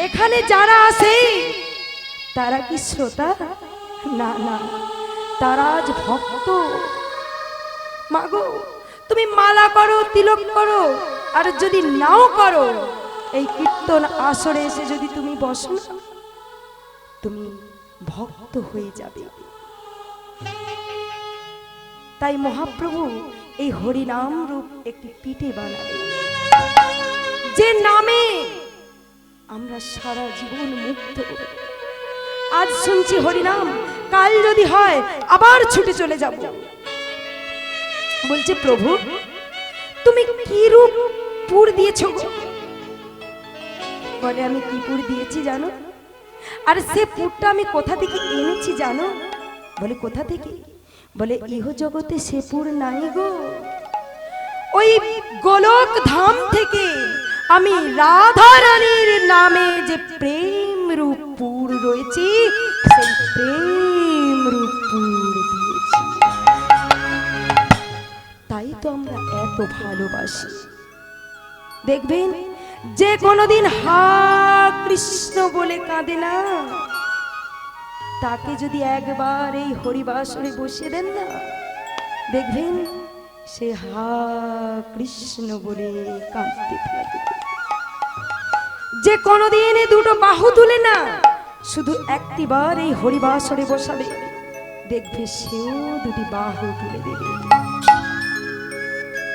এখানে যারা আসে তারা কি শ্রোতা? না না, তারা আজ ভক্ত। মাগো, তুমি মালা করো, তিলক করো, আর যদি নাও করো, এই কীর্তন আসরে এসে যদি তুমি বসো না, তুমি ভক্ত হয়ে যাবে। তাই মহাপ্রভু এই হরিনাম রূপ একটি পিঠে বানাবে, যে নামে আমরা সারা জীবন মুক্ত। আজ শুনছি হরিনাম, কাল যদি হয় আবার ছুটে চলে যাব। বলছে প্রভু তুমি কি রূপ পুর দিয়েছো? বলে আমি কি পুর দিয়েছি জানো? আর সে পুরটা আমি কোথা থেকে এনেছি জানো? বলে কোথা থেকে? বলে ইহ জগতে সে পুর নাই গো, ওই গোলক ধাম থেকে আমি রাধা রানীর নামে যে প্রেম রূপ পুর রয়েছে, সেই প্রেম রূপ পুর দিয়েছি। তাই তো আমরা এত ভালোবাসি। দেখবেন যে কোনোদিন হা কৃষ্ণ বলে কাঁদে না, তাকে যদি একবার এই হরিবাসরে বসিয়ে দেন না, দেখবেন সে হা কৃষ্ণ বলে কাঁদতে থাকে। যে কোনোদিন দুটো বাহু তুলে না, শুধু একটিবার এই হরিবাসরে বসাবে, দেখবে সেও দুটি বাহু তুলে দেবে।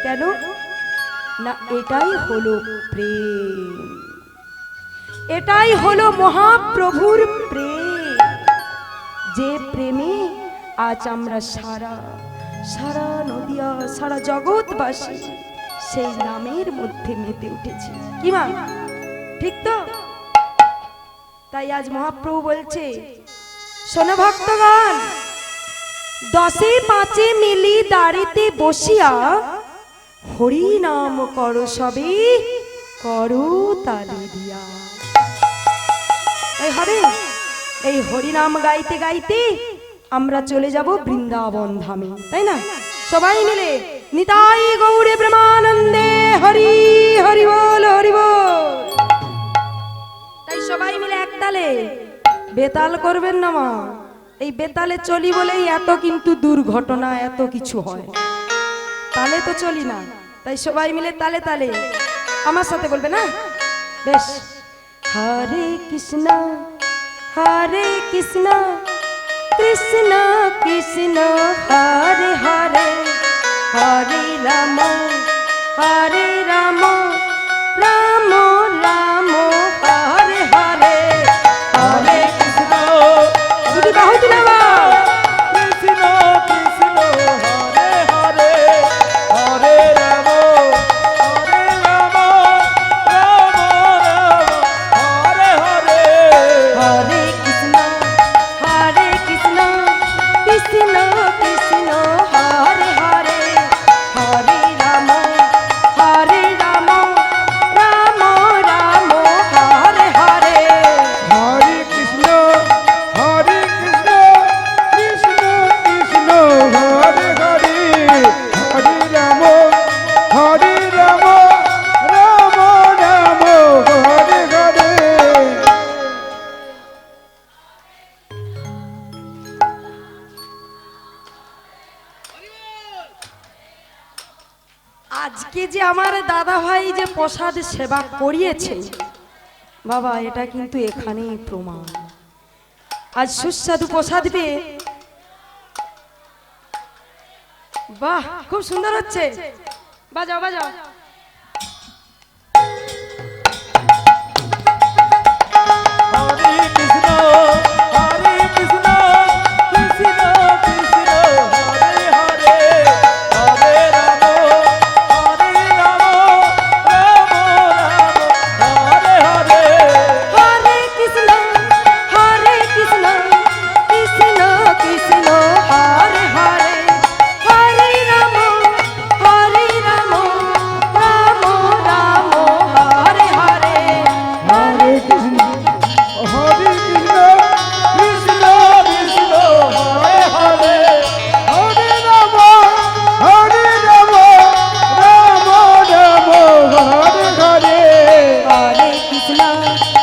কেন না? এটাই হলো প্রেম, এটাই হলো মহাপ্রভুর প্রেম, যে প্রেমে আজ আমরা সারা সারা নদিয়া, সারা জগৎবাসী সেই নামের মধ্যে মেতে উঠেছি। কি মা, ঠিক তো? তাই আজ মহাপ্রভু বলছে, শোনো ভক্তগণ, 10-5 মিলি দাঁড়িতে বসিয়া হরি নাম করো সবে, করো তালি দিয়া। এই হবে, এই হরি নাম গাইতে গাইতে আমরা চলে যাব বৃন্দাবন ধামে, তাই না? সবাই মিলে নিতাই গৌরে প্রেমানন্দে হরি হরি বল, হরি বল। তাই সবাই মিলে একতালে, বেতাল করবেন না মা। এই বেতালে চলি বলেই এত কিন্তু দুর্ঘটনা, এত কিছু হয়। তালে তো চলি না, তাই সবাই মিলে তালে তালে আমার সাথে বলবে না? বেশ। হরে কৃষ্ণ হরে কৃষ্ণ কৃষ্ণ কৃষ্ণ হরে হরে, হরে রাম হরে রাম রাম রাম হরে হরে। হরে কৃষ্ণ, দুটি বাহু তুলে কৃষ্ণ কৃষ্ণ হরে হরে, হরে রাম হরে রাম রাম রাম হরে হরে। হরে কৃষ্ণ কৃষ্ণ কৃষ্ণ হরে হরে, হরে রাম রাম রাম হরে হরে। হরে কৃষ্ণ কৃষ্ণ কৃষ্ণ হরে হরে, হরে রাম রাম রাম হরে হরে। আজকে যে আমার দাদা ভাই যে প্রসাদ সেবা করিয়েছে বাবা, এটা কিন্তু এখানেই প্রমাণ। আজ সুস্বাদু প্রসাদ পেয়ে, বাহ খুব সুন্দর হচ্ছে। বাজাও বাজাও। হরে কৃষ্ণ কৃষ্ণ কৃষ্ণ হরে হরে, হরে রাম রাম রাম হরে হরে। হরে কৃষ্ণ কৃষ্ণ কৃষ্ণ কৃষ্ণ হরে হরে, হরে রাম রাম রাম রাম হরে হরে। হরে কৃষ্ণ কৃষ্ণ কৃষ্ণ হরে হরে, হরে রাম রাম রাম হরে হরে। হরে কৃষ্ণ কৃষ্ণ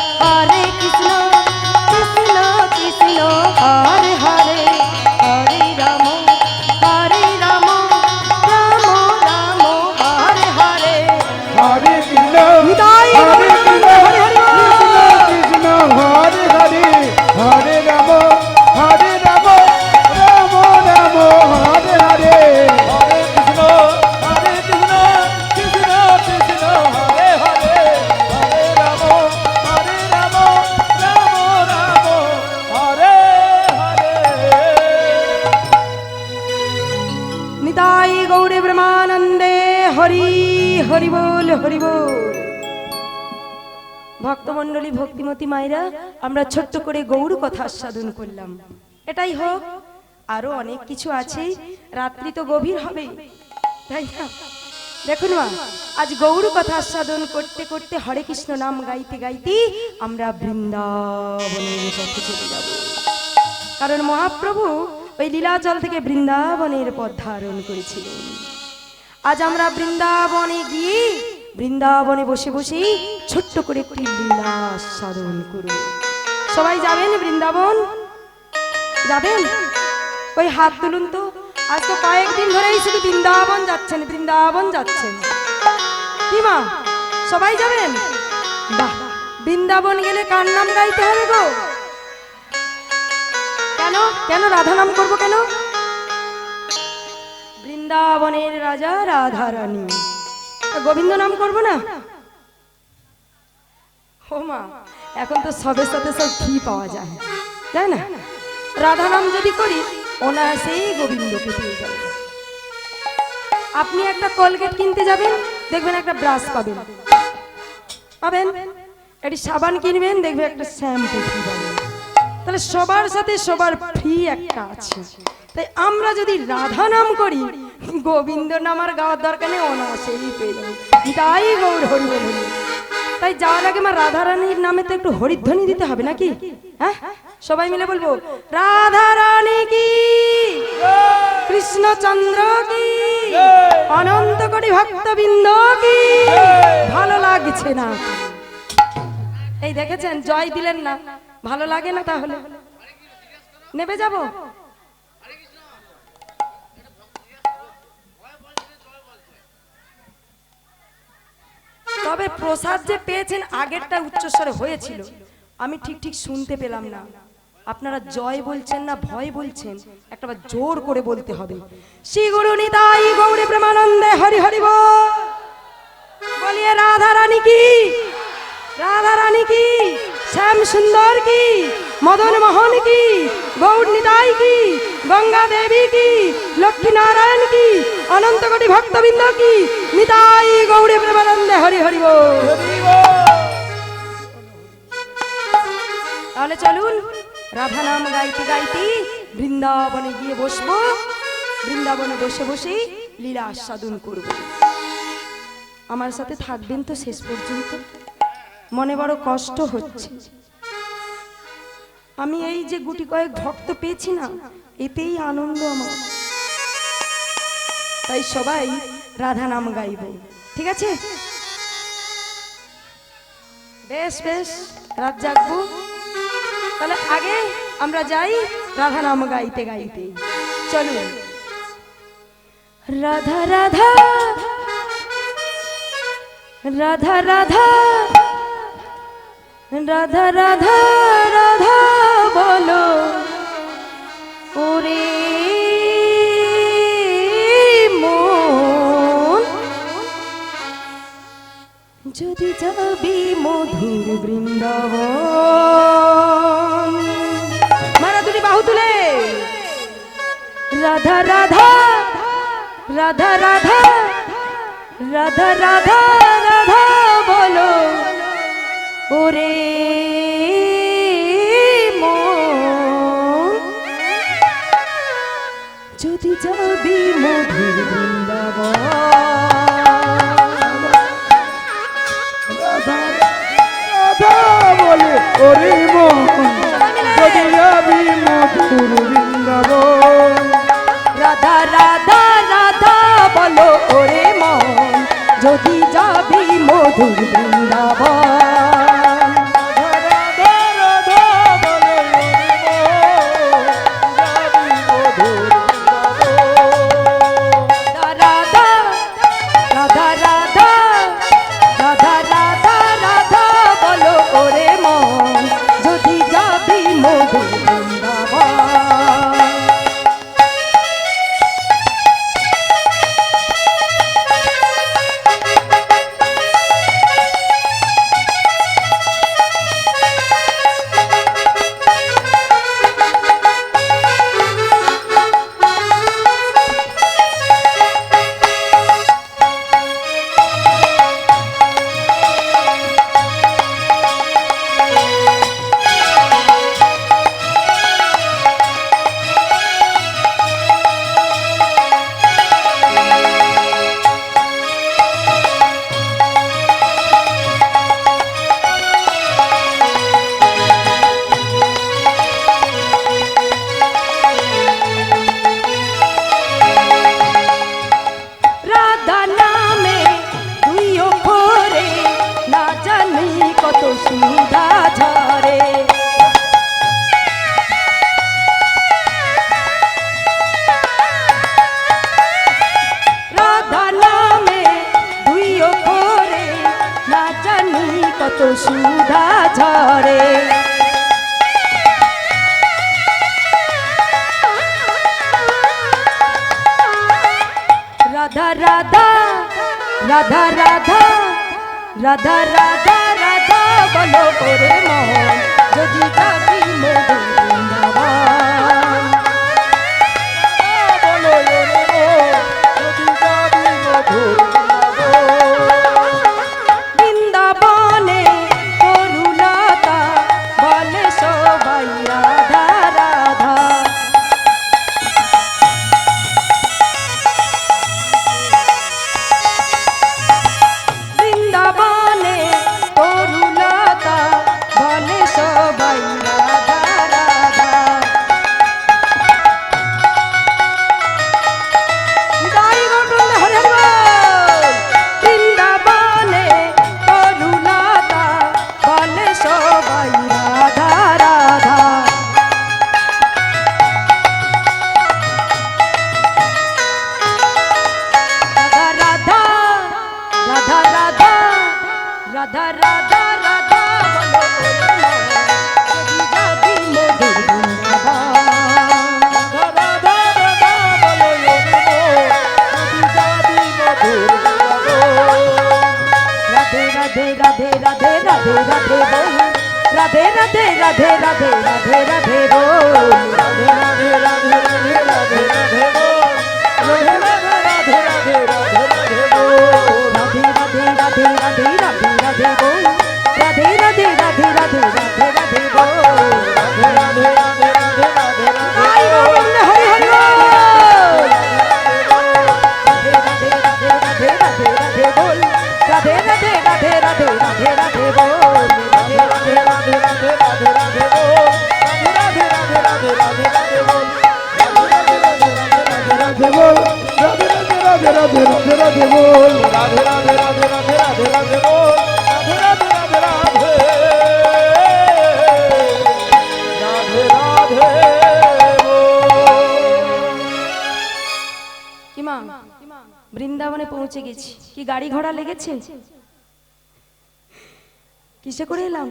হরি বল। ভক্তমণ্ডলী, ভক্তিমতী মায়েরা, আমরা ছোট্ট করে গৌর কথা আস্বাদন করলাম। এটাই হোক, আরো অনেক কিছু আছে, রাত্রি তো গভীর হবে, তাই না? দেখুন মা, আজ গৌর কথা আস্বাদন করতে করতে, হরে কৃষ্ণ নাম গাইতে গাইতে আমরা বৃন্দাবনের পথে চলে যাব। কারণ মহাপ্রভু ওই লীলাচল থেকে বৃন্দাবনের পথ ধারণ করেছিলেন। আজ আমরা বৃন্দাবনে গিয়ে বৃন্দাবনে বসে বসে ছোট্ট করে একটি লীলা আস্বাদন করব। সবাই যাবেন বৃন্দাবন? যাবেন? ওই হাত তুলুন তো। আজ তো কয়েকদিন ধরেই শুধু বৃন্দাবন যাচ্ছেন, বৃন্দাবন যাচ্ছেন। কি মা, সবাই যাবেন? বাহ, বৃন্দাবন গেলে কার নাম গাইতে হবে গো? কেন কেন রাধা নাম করবো কেন? বৃন্দাবনের রাজা রাধা রানী, গোবিন্দ নাম করবো না? ও মা, এখন তো সবের সাথে সব ফ্রি পাওয়া যায়, তাই না? রাধা নাম যদি করি, অনায়াসেই গোবিন্দকে পেয়ে যাবে। আপনি একটা কলগেট কিনতে যাবেন, দেখবেন একটা ব্রাশ পাবেন, একটি সাবান কিনবেন, দেখবেন একটা শ্যাম্পু ফ্রি পাবেন। তাহলে সবার সাথে সবার ফ্রি একটা আছে। তাই আমরা যদি রাধা নাম করি, গোবিন্দ নাম আর গাওয়ার দরকার নেই, অনায়াসেই পেয়ে যাবো। তাই গৌর হরি বল। তাই যাওয়ার আগে মা রাধা রানীর নামে তো একটু হরিধ্বনি দিতে হবে নাকি? হ্যাঁ, সবাই মিলে বলবো, রাধা রানী কি, কৃষ্ণচন্দ্র কি, অনন্ত কোটি ভক্তবৃন্দ কি। ভালো লাগছে না? এই দেখেছেন, জয় দিলেন না, ভালো লাগে না? তাহলে নেবে যাব। তবে প্রসাদ যে পেয়েছেন, আগেরটা উচ্চস্বরে হয়েছিল, আমি ঠিক ঠিক শুনতে পেলাম না। আপনারা জয় বলছেন না ভয় বলছেন? একটা জোর করে বলতে হবে। শ্রী গুরু নিতাই গৌরী প্রেমানন্দে হরি হরি বল। বলিয়ে রাধা রানী কি, রাধা রানী কি, শ্যাম সুন্দর কি, মদন মোহন কি, গৌর নিতাই কি, গঙ্গা দেবী কি, লক্ষ্মী নারায়ণ কি, অনন্ত কোটি ভক্তবৃন্দ কি, নিতাই গৌরী প্রেমানন্দে হরি হরি বল। তাহলে চলুন, রাধা নাম গাইতে গাইতে বৃন্দাবনে গিয়ে বসবো। বৃন্দাবনে বসে বসে লীলা আস্বাদন করব। আমার সাথে থাকবেন তো শেষ পর্যন্ত? মনে বড় কষ্ট হচ্ছে। আমি এই যে গুটি কয়েক ভক্ত পেয়েছি না, এতেই আনন্দ আমার। তাই সবাই রাধা নাম গাইব, ঠিক আছে? বেশ বেশ, রাত জাগবো। তাহলে আগে আমরা যাই রাধা নাম গাইতে গাইতে। চলুন। রাধা রাধা রাধা রাধা রাধা রাধা রাধা বলো ওরে মন, যদি যাবি মধুর বৃন্দাবন। মারা দুটি বাহু তুলে। রাধা রাধা রাধা রাধা রাধা রাধা রাধা বলো ওরে মন, যদি যাবি মধুর বৃন্দাবন। রাধা রাধা বলে ওরে মন, যদি যাবি মধুর বৃন্দাবন। রাধা রাধা রাধা বলো ওরে মন, যদি যাবি মধুর বৃন্দাবন। রাধা রাধা রাধা রাধা রাধা বলো ওরে মন যদি যাবি মধুর বৃন্দাবন। বলো ওরে মন যদি যাবি মধুর বৃন্দাবনে তরুলতা বলে সবাই রাধা রাধা। বৃন্দাবনে তরুলতা বলে সবাই রাধা রাধা। নিতাই গৌর বৃন্দ হরি হরি বল। বৃন্দাবনে তরুলতা বলে সবাই রাধা রাধা। রাধা রাধা রাধা রাধা রাধা রাধা বলো ওরে মন যদি যাবি মধুর বৃন্দাবন। রাধা রাধা বলো ওরে মন যদি যাবি মধুর রাধে রাধে রাধে রাধে রাধে রাধে বল। রাধে রাধে রাধে রাধে রাধে রাধে বল। রাধে রাধে রাধে রাধে রাধে রাধে বল। রাধে রাধে রাধে রাধে রাধে রাধে বল। রাধে রাধে রাধে রাধে রাধে রাধে বল। রাধে রাধে রাধে রাধে রাধে রাধে বল। রাধে রাধে রাধে রাধে রাধে রাধে আই গৌর বৃন্দ হরি হরি বল। রাধে রাধে রাধে রাধে রাধে রাধে বল। রাধে রাধে রাধে রাধে রাধে রাধে বল। রাধে রাধে রাধে রাধে রাধে রাধে বল। রাধে রাধে রাধে রাধে রাধে বল। রাধে রাধে রাধে রাধে রাধে বল। রাধে রাধে রাধে রাধে রাধে রাধে বল। রাধে রাধে রাধে রাধে রাধে রাধে বল। রাধে রাধে রাধে রাধে রাধে রাধে বল। কি মা বৃন্দাবনে পৌঁছে গেছি। কি গাড়ি ঘোড়া লেগেছে? কিসে করে এলাম?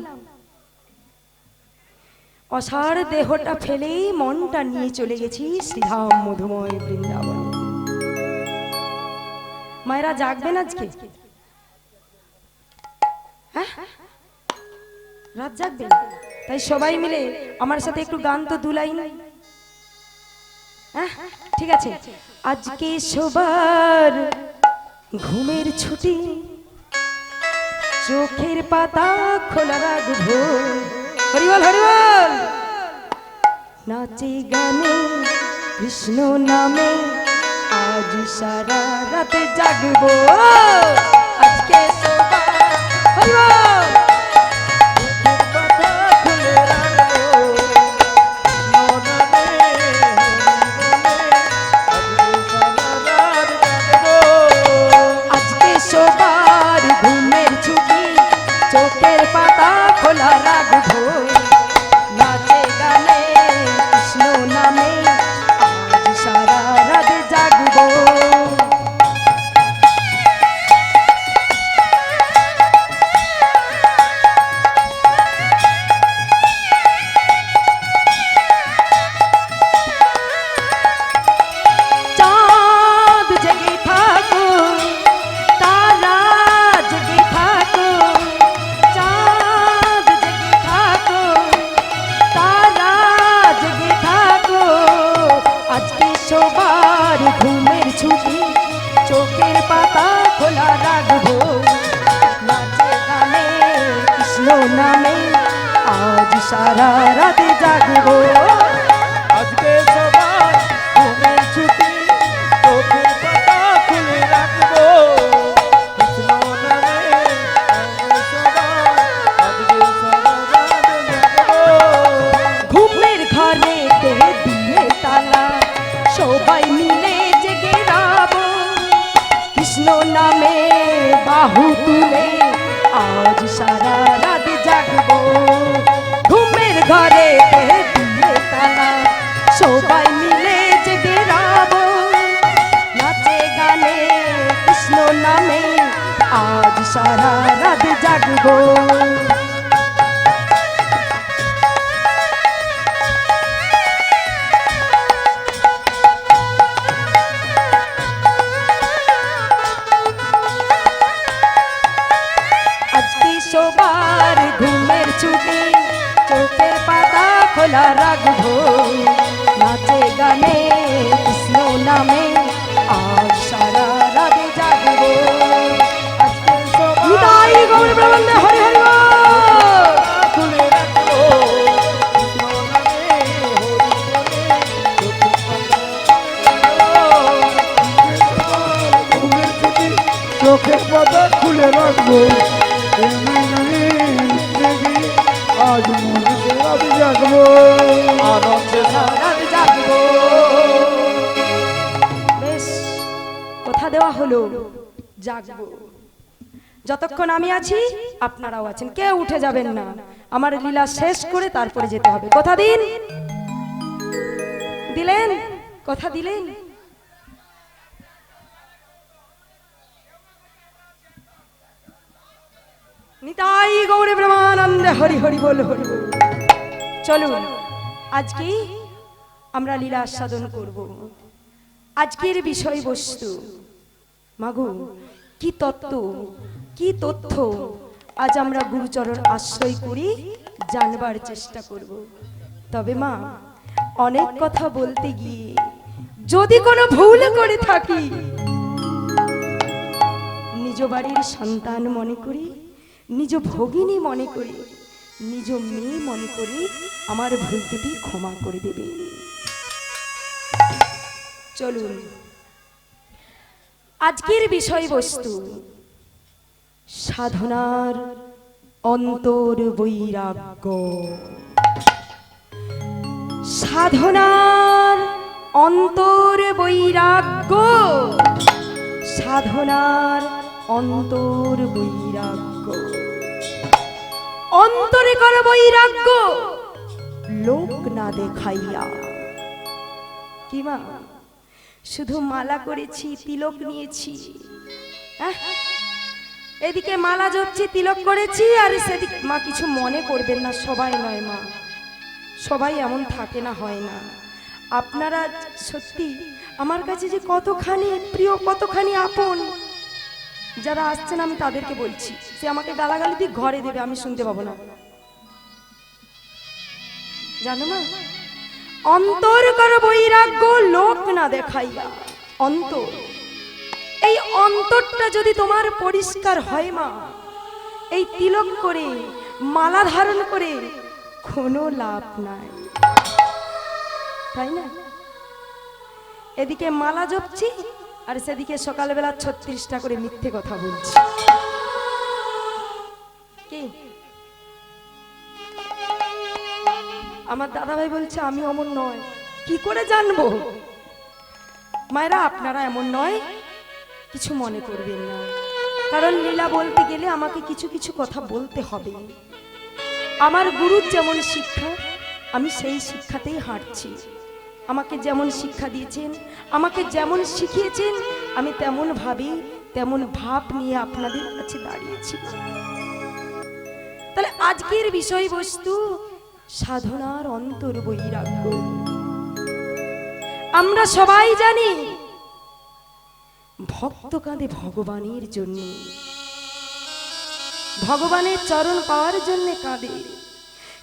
অসার দেহটা ফেলেই মনটা নিয়ে চলে গেছি শ্রীধাম মধুময় বৃন্দাবন। মায়েরা জাগবেন আজকে? হ্যাঁ, রাত জাগবেন? তাই সবাই মিলে আমার সাথে একটু গান তো দুলাই নাই। হ্যাঁ ঠিক আছে। আজকে সবার ঘুমের ছুটি, চোখের পাতা খোলা রাখবো। হরিবল হরিবল। নাচে গানে কৃষ্ণ নামে আজ সারা রাতে জাগবো। আজকে সবার হরিবল। আজকে সবার ঘুমের ছুটি, চোখের পাতা খোলা রাখবো। নাচে গানে কৃষ্ণ নামে আজ সারা রাত জাগবো। চাঁদ জেগে থাকো, তারা জেগে থাকো। চাঁদ জেগে থাকো, তারা জেগে থাকো। আজকে সবার ঘুমের ছুটি, চোখের পাতা খোলা রাখবো। নাচে গানে কৃষ্ণ নামে আজ সারা রাত জাগবো। আজকে সবার ঘুমের ছুটি, চোখের পাতা খুলে রাখবো। কৃষ্ণ নামে আমরা সবার আজকে সারা রাত জাগবো। ঘুমের ঘরে দিয়ে তালা, সবাই মিলে জেগে রাবো। কৃষ্ণ নামে বাহু তুলে আজ সারা রাত জাগবো। ঘুমের ঘরে দিয়ে তালা, সবাই মিলে জেগে রাবো। নাচে গানে কৃষ্ণ নামে আজ সারা রাত জাগবো। খোলা রাখবো, নাচে গানে কৃষ্ণ নামে আজ সারা রাত জাগবো। আজকের সভা নিতাই গৌর ব্রহ্মাণ্ডে হরি হরি বল। খুলে রাখবো, কৃষ্ণ নামে হরি বলে চোখের পাতা খুলে রাখবো, আজ মনে রাত জাগবো, আনন্দে রাত জাগবো। বেশ, কথা দেওয়া হলো, জাগবো। যতক্ষণ আমি আছি আপনারাও আছেন, কেউ উঠে যাবেন না। আমার লীলা শেষ করে তারপরে যেতে হবে। কথা দিন, দিলেন? কথা দিলেন? নিতাই গৌরে ব্রহ্মানন্দে হরি হরি বল হরি বল। চলুন আজকে আমরা লীলা আস্বাদন করব। আজকের বিষয়বস্তু মাগো কি তত্ত্ব, কি তথ্য আজ আমরা গুরুচরণ আশ্রয় করি জানবার চেষ্টা করব। তবে মা, অনেক কথা বলতে গিয়ে যদি কোনো ভুল করে থাকি, নিজ বাড়ির সন্তান মনে করি, নিজ ভগিনী মনে করি, নিজ মেয়ে মনে করি, আমার ভুল ত্রুটি ক্ষমা করে দেবে। চলুন আজকের বিষয়বস্তু সাধনার অন্তর বৈরাগ্য। সাধনার অন্তর বৈরাগ্য, সাধনার অন্তর বৈরাগ্য। অন্তরে কর বৈরাগ্য, লোক না দেখাইয়া। কি মা, শুধু মালা করেছি, তিলক নিয়েছি, এদিকে মালা জপছি, তিলক করেছি, আর সেদিকে মা কিছু মনে করবেন না, সবাই নয় মা, সবাই এমন থাকে না, হয় না। আপনারা সত্যি আমার কাছে যে কতখানি প্রিয়, কতখানি আপন। যারা আসছেন আমি তাদেরকে বলছি, সে আমাকে গালাগালি দিয়ে ঘরে দেবে, আমি শুনতে পাবো না, জানো না। অন্তর কর বৈরাগ্য, লোক না দেখাইয়া। অন্তর, এই অন্তরটা যদি তোমার পরিষ্কার হয় মা, এই তিলক করে মালা ধারণ করে কোনো লাভ নাই, তাই না? এদিকে মালা জপছি আর সেদিকে সকালবেলা 36টা করে মিথ্যে কথা বলছি। কি আমার দাদাভাই বলছে আমি অমন নয়, কি করে জানবো? মায়েরা আপনারা এমন নয়, কিছু মনে করবেন না, কারণ লীলা বলতে গেলে আমাকে কিছু কিছু কথা বলতে হবে। আমার গুরুর যেমন শিক্ষা, আমি সেই শিক্ষাতেই হাঁটছি। আমাকে যেমন শিক্ষা দিয়েছেন, আমাকে যেমন শিখিয়েছেন, আমি তেমন ভাবে, তেমন ভাব নিয়ে আপনাদের কাছে দাঁড়িয়েছি। তাহলে আজকের বিষয়বস্তু সাধনার অন্তর বৈরাগ্য। আমরা সবাই জানি ভক্ত কাঁদে ভগবানের জন্য, ভগবানের চরণ পাওয়ার জন্য কাঁদে।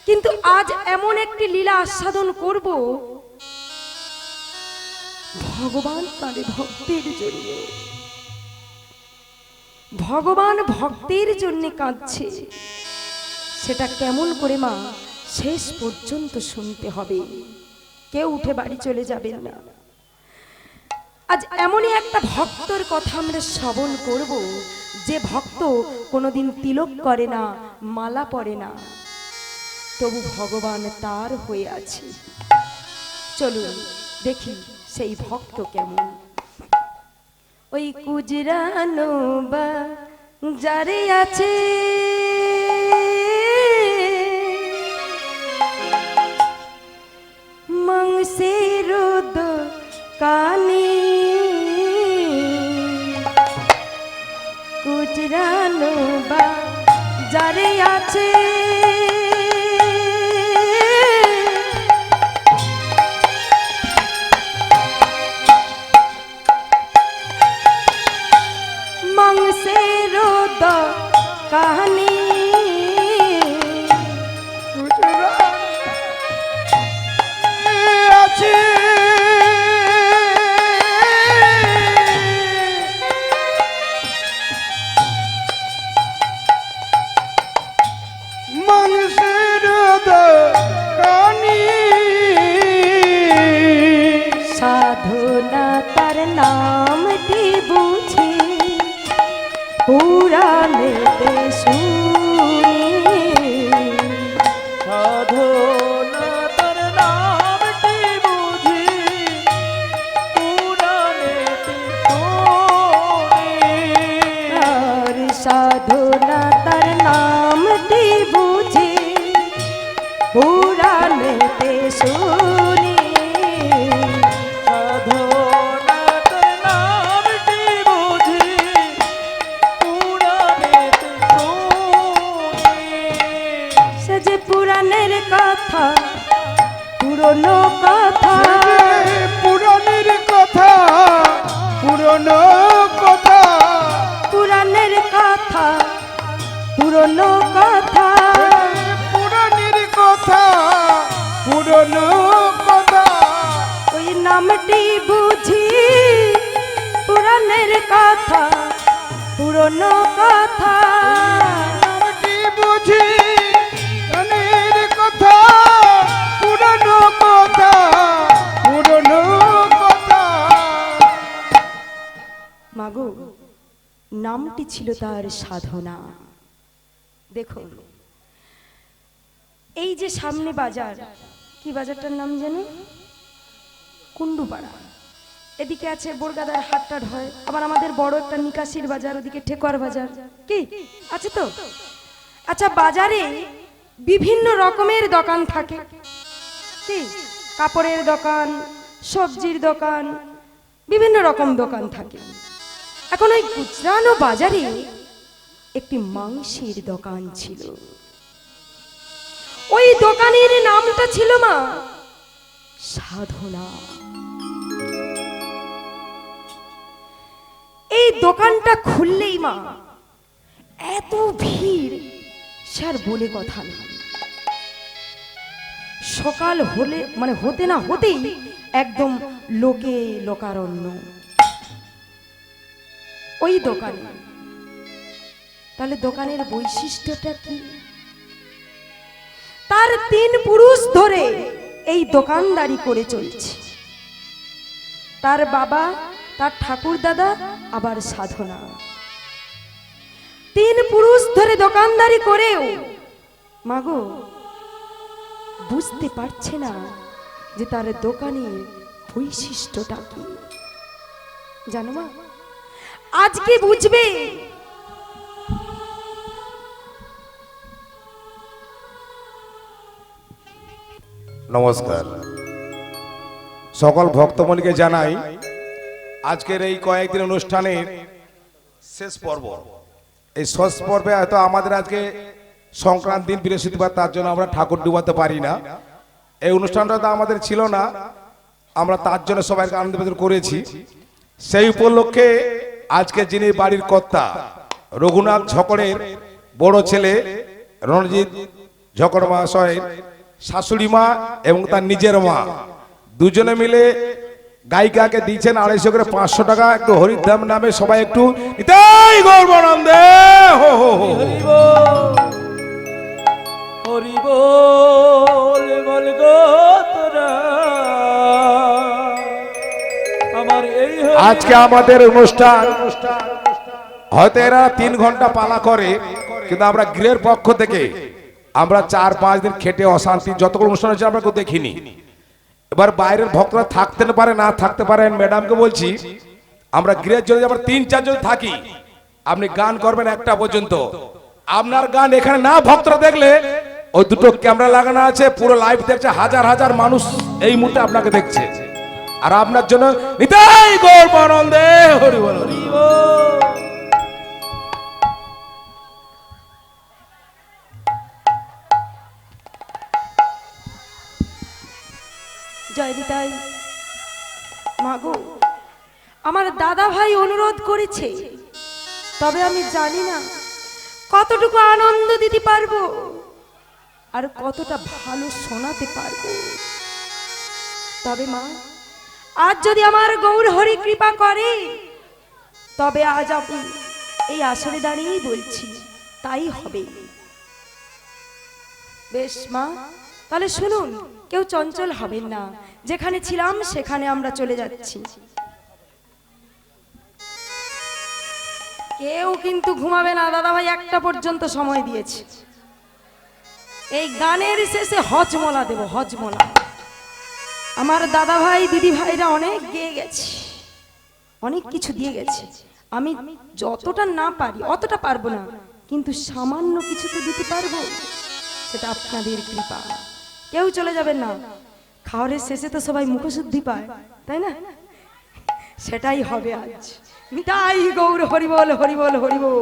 কিন্তু আজ এমন একটি লীলা আস্বাদন করব, ভগবান কাঁদে ভক্তের জন্য, ভগবান ভক্তের জন্য কাঁদছে। সেটা কেমন করে মা, শেষ পর্যন্ত শুনতে হবে, কেউ উঠে বাড়ি চলে যাবেন না। আজ এমনই একটা ভক্তর কথা আমরা শ্রবণ করব, যে ভক্ত কোনোদিন তিলক করে না, মালা পরে না, তবু ভগবান তার হয়ে আছে। চলুন দেখি সেই ভক্ত কেমন। ওই কুজরানো বা যারে আছে, মাংসের কানি, কুজরানো বা যারে আছে, মাংসের কানি পুরাণেতে শুনি সাধনা তার নামটি বুঝি পুরাণেতে শুনি। আর সাধনা তার নামটি বুঝি পুরাণেতে শুনি সাধনা তার নামটি বুঝি পুরাণেতে শুনি। সে যে পুরাণের কথা পুরনো কথা পুরাণের কথা পুরনো কথা পুরাণের কথা পুরনো কথা পুরাণের কথা পুরনো কথা ওই নামটি বুঝি পুরাণের কথা পুরনো কথা নামটি বুঝি পুরাণের কথা পুরনো কথা পুরনো কথা। মাগো নামটি ছিল তার সাধনা। দেখুন এই যে সামনে বাজার, কি বাজারটার নাম জানো? কুন্ডুপাড়া। এদিকে আছে বোরগাদার হাটটার হয়, আবার আমাদের বড় একটা নিকাশির বাজার, ওদিকে ঠেকুয়ার বাজার, কি আছে তো? আচ্ছা, বাজারে বিভিন্ন রকমের দোকান থাকে, কি কাপড়ের দোকান, সবজির দোকান, বিভিন্ন রকম দোকান থাকে। এখন ওই গুজরানো বাজারে একটি মাংসের দোকান ছিল। ওই দোকানের নামটা ছিল মা সাধনা। এই দোকানটা খুললেই মা এত ভিড়, স্যার বলে কথা নেই। সকাল হলে মানে হতে না হতেই একদম লোকে লোকারণ্য ওই দোকানে। তাহলে দোকানের বৈশিষ্ট্যটা কি? তার 3 পুরুষ ধরে এই দোকানদারি করে চলছে। তার বাবা, তার ঠাকুর দাদা, আবার সাধনা। 3 পুরুষ ধরে দোকানদারি করেও মাগো বুঝতে পারছে না যে তার দোকানের বৈশিষ্ট্যটা কি। জানো মা, আজকে বুঝবে। নমস্কার, সকল ভক্তমণিকে জানাই আজকের এই কয়েকদিন অনুষ্ঠানের শেষ পর্ব। এই শেষ পর্বে হয়তো আমাদের আজকে সংক্রান্তি দিন বৃহস্পতিবার, তার জন্য আমরা ঠাকুর ডুবাতে পারি না। এই অনুষ্ঠানটা তো আমাদের ছিল না, আমরা তার জন্য সবাইকে আনন্দ প্রদান করেছি। সেই উপলক্ষে আজকে যিনি বাড়ির কর্তা রঘুনাথ ঝকড়ের বড় ছেলে রণজিৎ ঝকড় মহাশয়ের শাশুড়ি মা এবং তার নিজের মা দুজনে মিলে গায়িকাকে দিয়েছেন 250 করে 500 টাকা। একটু হরিধাম নামে সবাই একটু নিতাই গৌরানন্দে হো হো হো। হরি বল বল গো তোরা আমার এই আজকে আমাদের অনুষ্ঠান হয়তো এরা 3 ঘন্টা পালা করে, কিন্তু আমরা গৃহের পক্ষ থেকে আমরা 4-5 দিন খেটে অশান্তি যতগুলো অনুষ্ঠান হচ্ছে আমরা কেউ দেখিনি। এবার বাইরের ভক্তরা থাকতে পারে না থাকতে পারেন, ম্যাডামকে বলছি আমরা গৃহের জন্য আমরা 3-4 জন থাকি, আপনি গান করবেন 1টা পর্যন্ত। আপনার গান এখানে না ভক্তরা দেখলে ওই 2টো ক্যামেরা লাগানো আছে, পুরো লাইভ দেখছে, হাজার হাজার মানুষ এই মুহূর্তে আপনাকে দেখছে। আর আপনার জন্য নিতাই গৌরানন্দে হরি বল হরি বল। জয় নিতাই। মাগো, আমার দাদা ভাই অনুরোধ করেছে, তবে আমি জানি না কতটুকু আনন্দ দিতে পারবো আর কতটা ভালো শোনাতে পারবো। তবে মা, আজ যদি আমার গৌর হরি কৃপা করে, তবে আজ আমি এই আসরে দাঁড়িয়েই বলছি তাই হবে। বেশ মা, তাহলে শুনুন, কেউ চঞ্চল হবেন না, যেখানে ছিলাম সেখানে আমরা চলে যাচ্ছি। কেউ কিন্তু ঘুমাবে না দাদা ভাই, একটা পর্যন্ত সময় দিয়েছে। এই গানের শেষে হজমলা দেব, হজমলা। আমার দাদা ভাই দিদি ভাইরা অনেক গেয়ে গেছে, অনেক কিছু দিয়ে গেছে। আমি যতটা না পারি অতটা পারবো না, কিন্তু সামান্য কিছুতে দিতে পারবো, সেটা আপনাদের কৃপা। কেউ চলে যাবেন না, খাওয়ারের শেষে তো সবাই মুখশুদ্ধি পায়, তাই না? সেটাই হবে আজ। নিতাই গৌর হরিবল, হরিবল, হরিবল।